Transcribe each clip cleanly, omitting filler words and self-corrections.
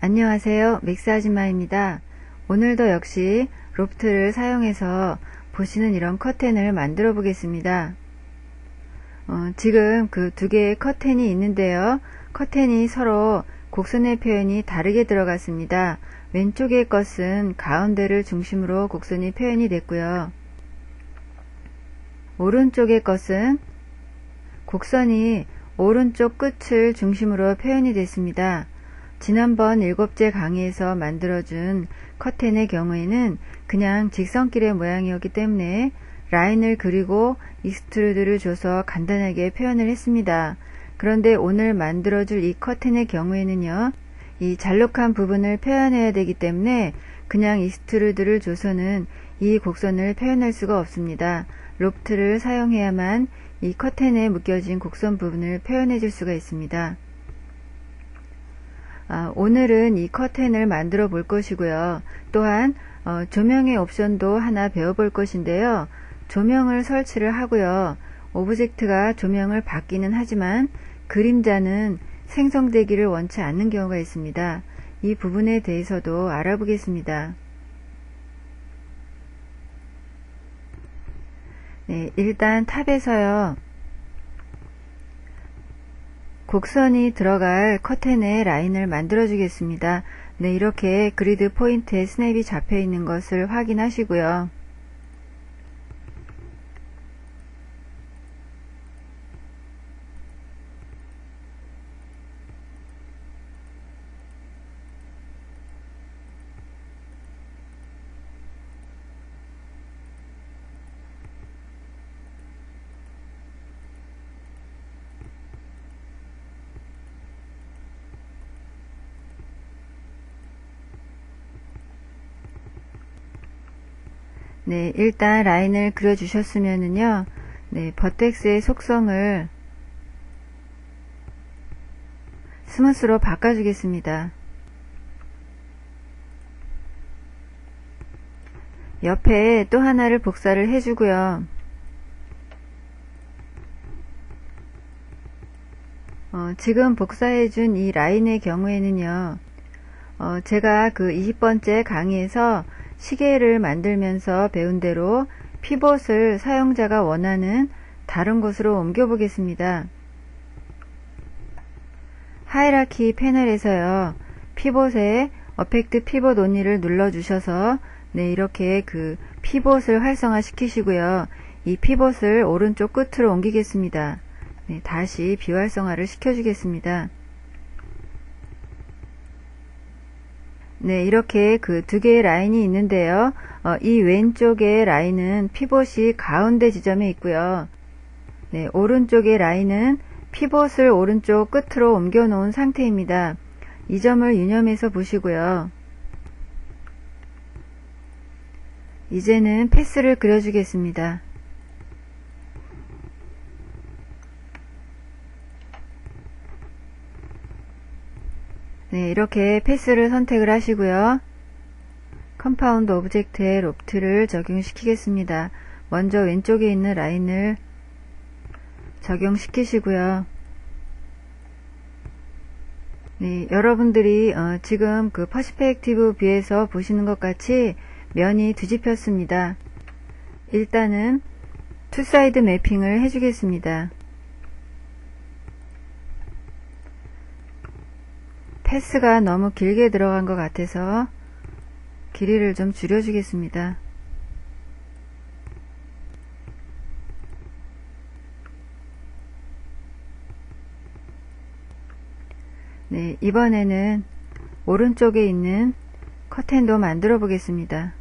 안녕하세요. 맥스 아줌마입니다. 오늘도 역시 로프트를 사용해서 보시는 이런 커튼을 만들어 보겠습니다. 지금 그 두 개의 커튼이 있는데요. 커튼이 서로 곡선의 표현이 다르게 들어갔습니다. 왼쪽의 것은 가운데를 중심으로 곡선이 표현이 됐고요. 오른쪽의 것은 곡선이 오른쪽 끝을 중심으로 표현이 됐습니다. 지난번 7째 강의에서 만들어준 커튼의 경우에는 그냥 직선길의 모양이었기 때문에 라인을 그리고 익스트루드를 줘서 간단하게 표현을 했습니다. 그런데 오늘 만들어줄 이 커튼의 경우에는요, 이 잘록한 부분을 표현해야 되기 때문에 그냥 익스트루드를 줘서는 이 곡선을 표현할 수가 없습니다. 로프트를 사용해야만 이 커튼에 묶여진 곡선 부분을 표현해 줄 수가 있습니다. 오늘은 이 커튼을 만들어 볼 것이고요. 또한 조명의 옵션도 하나 배워볼 것인데요. 조명을 설치를 하고요. 오브젝트가 조명을 받기는 하지만 그림자는 생성되기를 원치 않는 경우가 있습니다. 이 부분에 대해서도 알아보겠습니다. 네, 일단 탑에서요. 곡선이 들어갈 커튼의 라인을 만들어 주겠습니다. 네, 이렇게 그리드 포인트에 스냅이 잡혀 있는 것을 확인하시고요. 네, 일단 라인을 그려주셨으면은요, 네, 버텍스의 속성을 스무스로 바꿔주겠습니다. 옆에 또 하나를 복사를 해주고요. 지금 복사해준 이 라인의 경우에는요, 제가 그 20번째 강의에서 시계를 만들면서 배운 대로 피봇을 사용자가 원하는 다른 곳으로 옮겨 보겠습니다. 하이라키 패널에서요, 피봇에 어펙트 피봇 온리를 눌러 주셔서 네, 이렇게 그 피봇을 활성화 시키시고요. 이 피봇을 오른쪽 끝으로 옮기겠습니다. 네, 다시 비활성화를 시켜주겠습니다. 네, 이렇게 그 두 개의 라인이 있는데요. 이 왼쪽의 라인은 피봇이 가운데 지점에 있고요. 네, 오른쪽의 라인은 피봇을 오른쪽 끝으로 옮겨 놓은 상태입니다. 이 점을 유념해서 보시고요. 이제는 패스를 그려주겠습니다. 네, 이렇게 패스를 선택을 하시고요. 컴파운드 오브젝트에 로프트를 적용시키겠습니다. 먼저 왼쪽에 있는 라인을 적용시키시고요. 네, 여러분들이 지금 그 퍼스펙티브 뷰에서 보시는 것 같이 면이 뒤집혔습니다. 일단은 투사이드 매핑을 해주겠습니다. 패스가 너무 길게 들어간 것 같아서 길이를 좀 줄여주겠습니다. 네, 이번에는 오른쪽에 있는 커튼도 만들어 보겠습니다.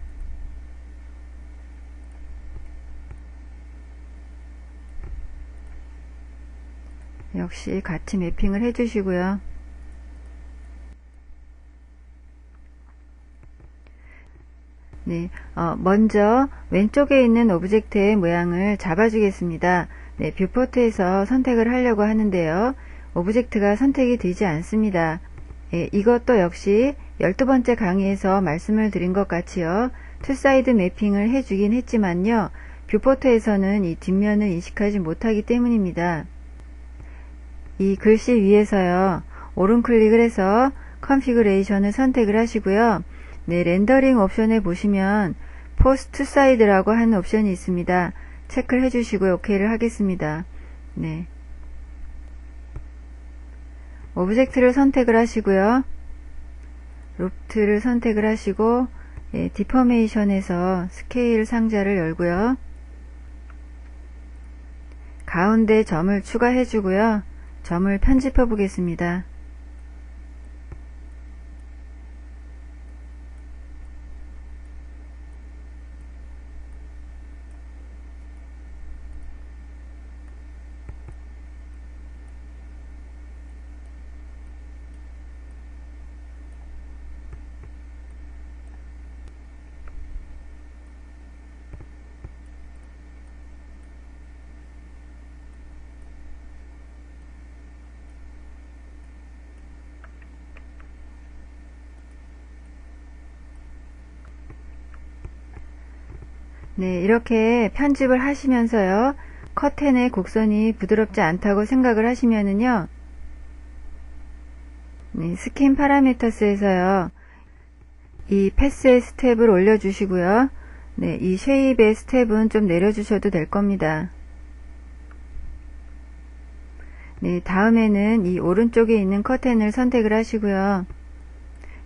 역시 같이 매핑을 해주시고요. 네, 먼저 왼쪽에 있는 오브젝트의 모양을 잡아주겠습니다. 네, 뷰포트에서 선택을 하려고 하는데요. 오브젝트가 선택이 되지 않습니다. 예, 이것도 역시 12번째 강의에서 말씀을 드린 것 같이요. 투사이드 매핑을 해주긴 했지만요. 뷰포트에서는 이 뒷면을 인식하지 못하기 때문입니다. 이 글씨 위에서요. 오른 클릭을 해서 컨피그레이션을 선택을 하시고요. 네, 렌더링 옵션에 보시면 포스 투 사이드라고 하는 옵션이 있습니다. 체크를 해주시고 OK를 하겠습니다. 네. 오브젝트를 선택을 하시고요. 루프트를 선택을 하시고 디포메이션에서 스케일 상자를 열고요. 가운데 점을 추가해 주고요. 점을 편집해 보겠습니다. 네, 이렇게 편집을 하시면서요. 커튼의 곡선이 부드럽지 않다고 생각을 하시면은요. 네, 스킨 파라미터스에서요. 이 패스의 스텝을 올려주시고요. 네, 이 쉐입의 스텝은 좀 내려주셔도 될 겁니다. 네, 다음에는 이 오른쪽에 있는 커튼을 선택을 하시고요.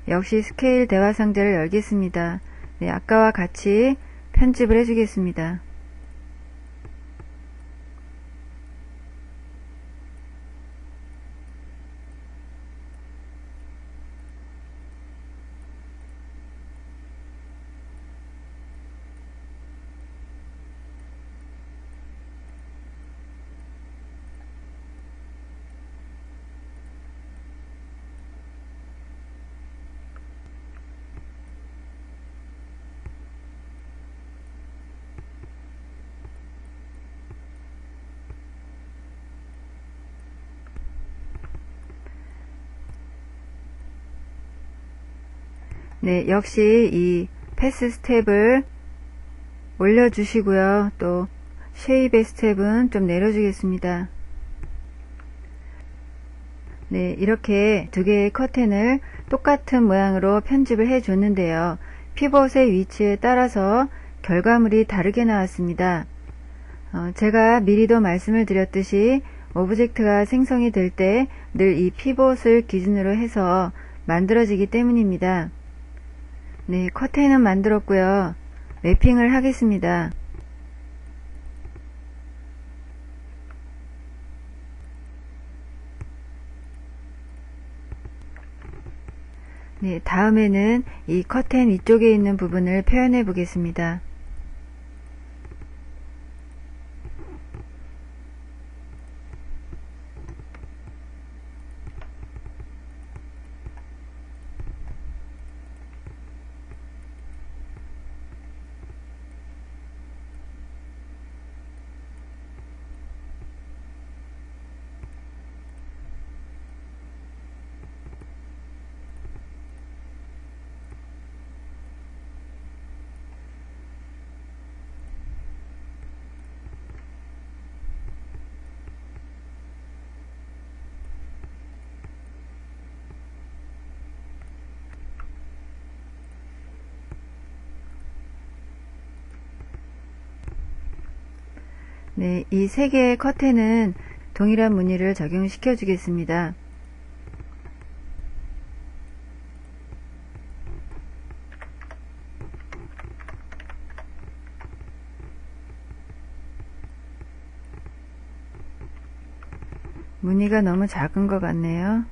역시 스케일 대화 상자를 열겠습니다. 네, 아까와 같이 편집을 해주겠습니다. 네, 역시 이 패스 스텝을 올려주시고요. 또 쉐입의 스텝은 좀 내려주겠습니다. 네, 이렇게 두 개의 커튼을 똑같은 모양으로 편집을 해줬는데요. 피벗의 위치에 따라서 결과물이 다르게 나왔습니다. 제가 미리도 말씀을 드렸듯이 오브젝트가 생성이 될 때 늘 이 피벗을 기준으로 해서 만들어지기 때문입니다. 네, 커튼은 만들었고요. 맵핑을 하겠습니다. 네, 다음에는 이 커튼 위쪽에 있는 부분을 표현해 보겠습니다. 네, 이 세 개의 커튼은 동일한 무늬를 적용시켜 주겠습니다. 무늬가 너무 작은 것 같네요.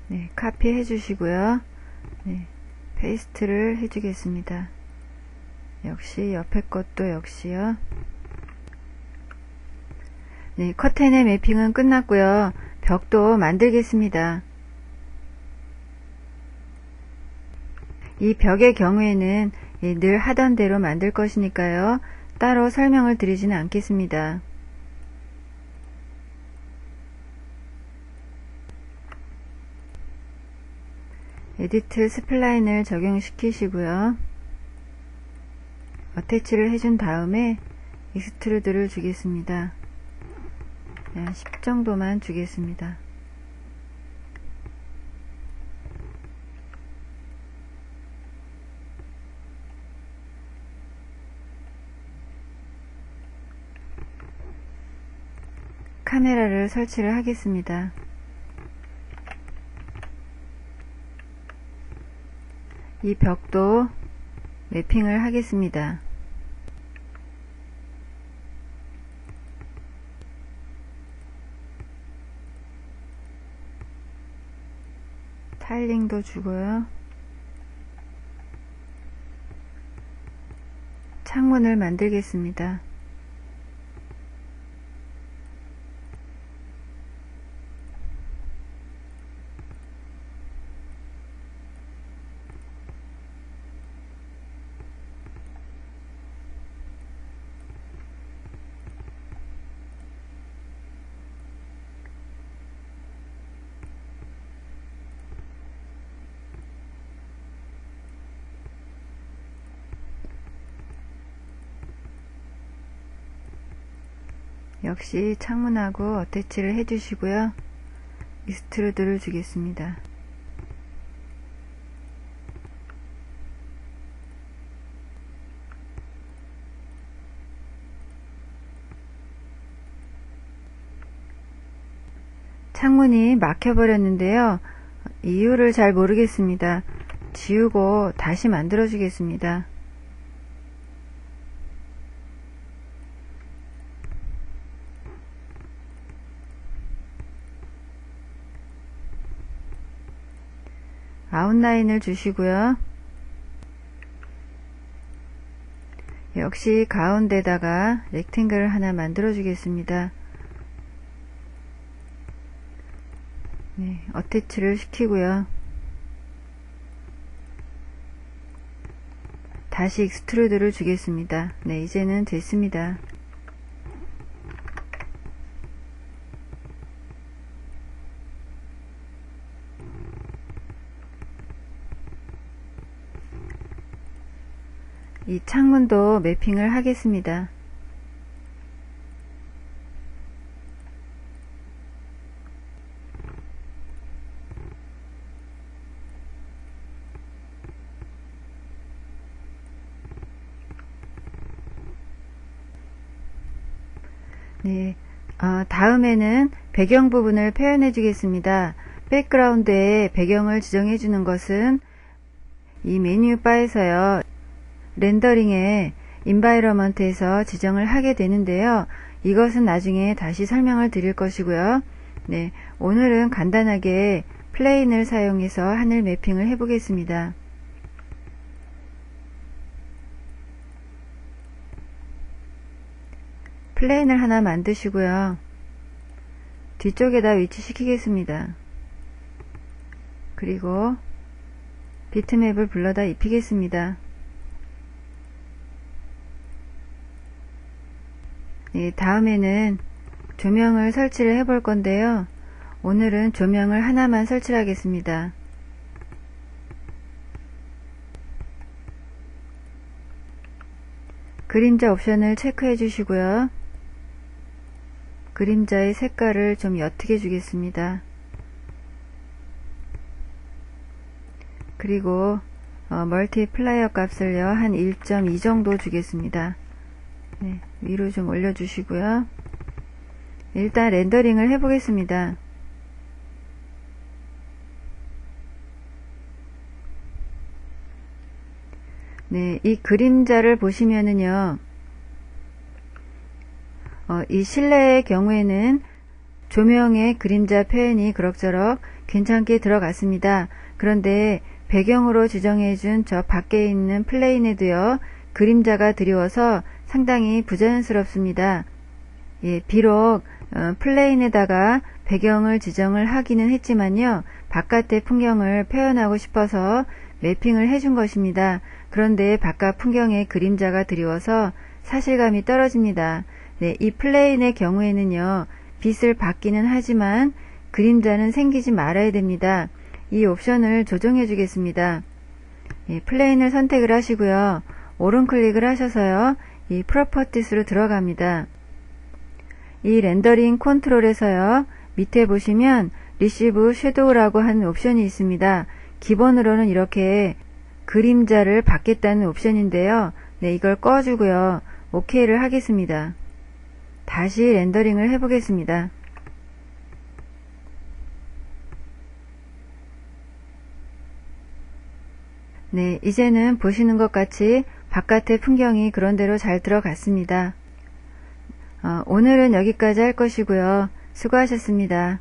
네, 카피 해주시고요. 네, 페이스트를 해주겠습니다. 역시 옆에 것도 역시요. 네, 커튼의 매핑은 끝났고요. 벽도 만들겠습니다. 이 벽의 경우에는 늘 하던 대로 만들 것이니까요. 따로 설명을 드리지는 않겠습니다. 에디트 스플라인을 적용시키시고요. 어태치를 해준 다음에 익스트루드를 주겠습니다. 10 정도만 주겠습니다. 카메라를 설치를 하겠습니다. 이 벽도 매핑을 하겠습니다. 타일링도 주고요. 창문을 만들겠습니다. 역시 창문하고 어태치를 해주시고요. 익스트루드를 주겠습니다. 창문이 막혀버렸는데요. 이유를 잘 모르겠습니다. 지우고 다시 만들어 주겠습니다. 아웃라인을 주시고요. 역시 가운데다가 렉탱글을 하나 만들어 주겠습니다. 네, 어태치를 시키고요. 다시 익스트루드를 주겠습니다. 네, 이제는 됐습니다. 이 창문도 매핑을 하겠습니다. 네, 다음에는 배경 부분을 표현해 주겠습니다. 백그라운드에 배경을 지정해 주는 것은 이 메뉴 바에서요. 렌더링에 인바이러먼트에서 지정을 하게 되는데요. 이것은 나중에 다시 설명을 드릴 것이고요. 네, 오늘은 간단하게 플레인을 사용해서 하늘 매핑을 해 보겠습니다. 플레인을 하나 만드시고요. 뒤쪽에다 위치시키겠습니다. 그리고 비트맵을 불러다 입히겠습니다. 네, 다음에는 조명을 설치를 해 볼 건데요. 오늘은 조명을 하나만 설치를 하겠습니다. 그림자 옵션을 체크해 주시고요. 그림자의 색깔을 좀 옅게 주겠습니다. 그리고 멀티플라이어 값을요 한 1.2 정도 주겠습니다. 네, 위로 좀 올려주시고요. 일단 렌더링을 해보겠습니다. 네, 이 그림자를 보시면은요, 이 실내의 경우에는 조명의 그림자 표현이 그럭저럭 괜찮게 들어갔습니다. 그런데 배경으로 지정해준 저 밖에 있는 플레인에도요, 그림자가 드리워서 상당히 부자연스럽습니다. 예, 비록 플레인에다가 배경을 지정을 하기는 했지만요. 바깥의 풍경을 표현하고 싶어서 매핑을 해준 것입니다. 그런데 바깥 풍경에 그림자가 드리워서 사실감이 떨어집니다. 네, 이 플레인의 경우에는요. 빛을 받기는 하지만 그림자는 생기지 말아야 됩니다. 이 옵션을 조정해 주겠습니다. 예, 플레인을 선택을 하시고요. 오른 클릭을 하셔서요. 이 프로퍼티스로 들어갑니다. 이 렌더링 컨트롤에서요, 밑에 보시면 리시브 섀도우라고 하는 옵션이 있습니다. 기본으로는 이렇게 그림자를 받겠다는 옵션인데요. 네, 이걸 꺼주고요. OK를 하겠습니다. 다시 렌더링을 해보겠습니다. 네, 이제는 보시는 것 같이 바깥의 풍경이 그런대로 잘 들어갔습니다. 오늘은 여기까지 할 것이고요. 수고하셨습니다.